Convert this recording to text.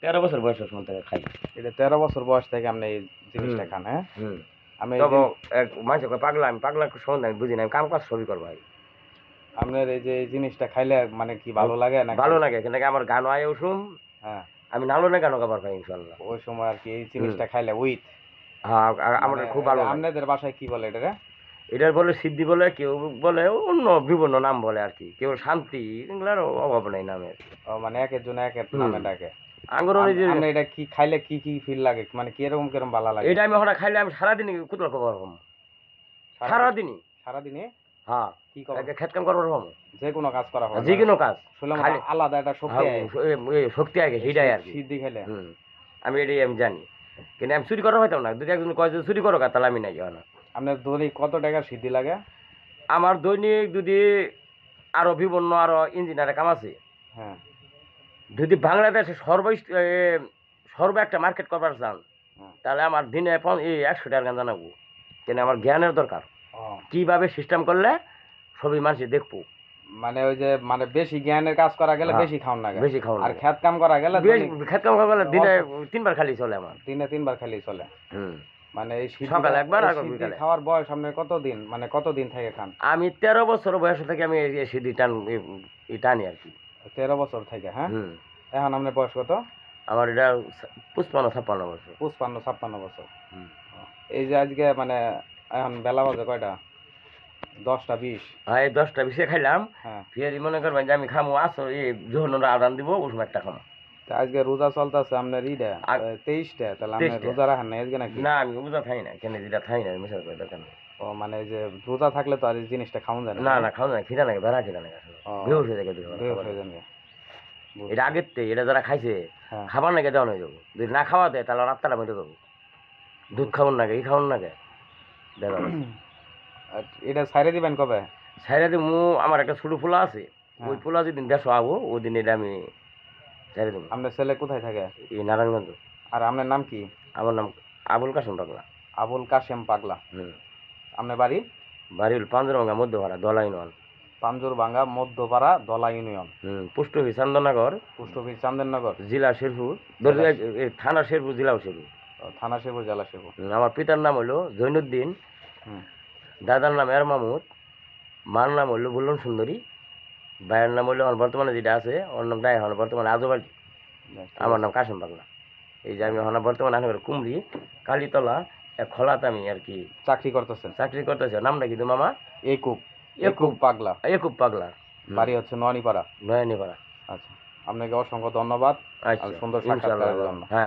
13 বছর বয়সের সময় থেকে খাই। এটা 13 বছর বয়স থেকে আপনি এই জিনিসটা খান, হ্যাঁ? আমি মানুষ পাগলা, আমি পাগলা সম্বন্ধে আমি বুঝি না, আমি কাম কাজ সবই করবো ভাই। আপনার এই যে এই জিনিসটা খাইলে মানে কি ভালো লাগে না? ভালো লাগে, এখানে আমার গান আয় উঠুম। হ্যাঁ, আমি নালনে গানও গাবার পাই ইনশাল্লাহ। ওই সময় আর কি এই জিনিসটা খাইলে উইথ। হ্যাঁ, আমার খুব ভালো লাগে। আপনাদের বাসায় কি বলে এটা? এটার বলে সিদ্ধি বলে, কেউ বলে অন্য বিভিন্ন নাম বলে আর কি, কেউ শান্তি, এগুলার অভাব নেই নামের। ও মানে এক একজন এক এক নামে ডাকে। আঙ্গুর আপনি এটা কি খাইলে কি কি ফিল লাগে, মানে কিরকম কিরকম ভালো লাগে? এটা আমি ওখানে খাইলে আমি সারাদিনই কুতল করবো, সারাদিনই। সারাদিনে? হ্যাঁ, কি করবো? খেত কাম করবো, যে কোনো কাজ করা হয়, যে কোনো কাজ আলাদা একটা শক্তি শক্তি আগে সেটাই আর কি। সিদ্ধি খেলে আমি এটাই আমি জানি, কিন্তু আমি চুরি করা হইতাম না। যদি একজন কয় যে চুরি করো, তাহলে আমি নাই না। আপনার দৈনিক কত টাকার সিদ্ধি লাগে? আমার দৈনিক যদি আরো বিভিন্ন আরো ইঞ্জিনিয়ারের কাম আছে, হ্যাঁ, যদি বাংলাদেশে সর্ব একটা মার্কেট করবার চান, তাহলে আমার দিনে 100 টাকার গান জানাবো। কেন আমার জ্ঞানের দরকার, কিভাবে সিস্টেম করলে সবই মানুষ দেখবো। মানে ওই যে মানে বেশি জ্ঞানের কাজ করা গেলে বেশি খাওন লাগে, বেশি খাওন। আর খেত কাম করা গেলে খেত কাম করা গেলে দিনে 3 বার খালি চলে আমার। দিনে 3 বার খালি চলে। মানে এই সকালে একবার আর বিকালে। খাওয়ার বয়স আপনার কতদিন, মানে কতদিন থেকে খান? আমি 13 বছর বয়স থেকে আমি এই সিদ্ধি টানি আর কি। 13 বছর থেকে? হ্যাঁ। এখন আপনার বয়স কত? আমার এটা 55-56 বছর। 55-56 বছর। এই যে আজকে মানে এখন বেলা বাজে কয়টা? 10টা 20। হ্যাঁ, এই 10টা 20 খাইলাম। ফির মনে করবেন যে আমি খামো, আসো এই যখন আদান দিব ওই সময় একটা খামো। আজকে রোজা চলতেছে আপনার 23টা, তাহলে আপনি রোজা রাখেন না আজকে নাকি? না, আমি রোজা খাই না। কেন যেটা খাই না মিশাল করে দেখেন। ও মানে যে রোজা থাকলে তো আর এই জিনিসটা খাওয়া যায় না? না খাওয়া যায়, খিদা লাগে, বেড়া খিদা লাগে, বেহুশ হয়ে যায়। এটা আগের থেকে এটা যারা খাইছে খাবার নাকি দেওয়া হয়ে যাবো। যদি না খাওয়া দেয় তাহলে রাত্তাটা মেটে যাবো। দুধ খাওয়ান নাকি, এই খাওয়ান নাকি দেওয়া। এটা ছাইরে দিবেন কবে? ছাইরে দিব, আমার একটা ছোট ফুলা আছে, ওই ফুলা যেদিন 150 আবো ওই দিন এটা আমি ছাইরে দেবো। আপনার ছেলে কোথায় থাকে? এই নারায়ণগঞ্জ। আর আপনার নাম কি? আমার নাম আবুল কাশেম পাগলা। আবুল কাশেম পাগলা। আপনার বাড়ি? বাড়ি হল Panjorbhanga Madhyapara, Dola union. Panjarbhanga Madhyapara, Dola union. Post office Chandannagar. Post office Chandannagar, জেলা শেরপুর, থানা শেরপুর, জেলাও শেরপুর। থানা শেরপুর, জেলা শেরপুর। আমার পিতার নাম হলো জৈনুদ্দিন, দাদার নাম এর মাহমুদ, মার নাম হলো বুল্লন সুন্দরী, ভাইয়ের নাম হলো আমার বর্তমানে যেটা আছে ওর নাম দায় হলো বর্তমানে আজবাড়ি। আমার নাম কাশেম পাগলা। এই যে আমি এখন বর্তমানে আনে কুমড়ি কালীতলা এক খোলাতে আমি আর কি চাকরি করতেছে। নামটা কিন্তু মামা একুব পাগলা। একুব পাগলা। বাড়ি হচ্ছে নয়নিপাড়া। আচ্ছা, আপনাকে অসংখ্য ধন্যবাদ সুন্দর সাক্ষাৎকারের জন্য। হ্যাঁ।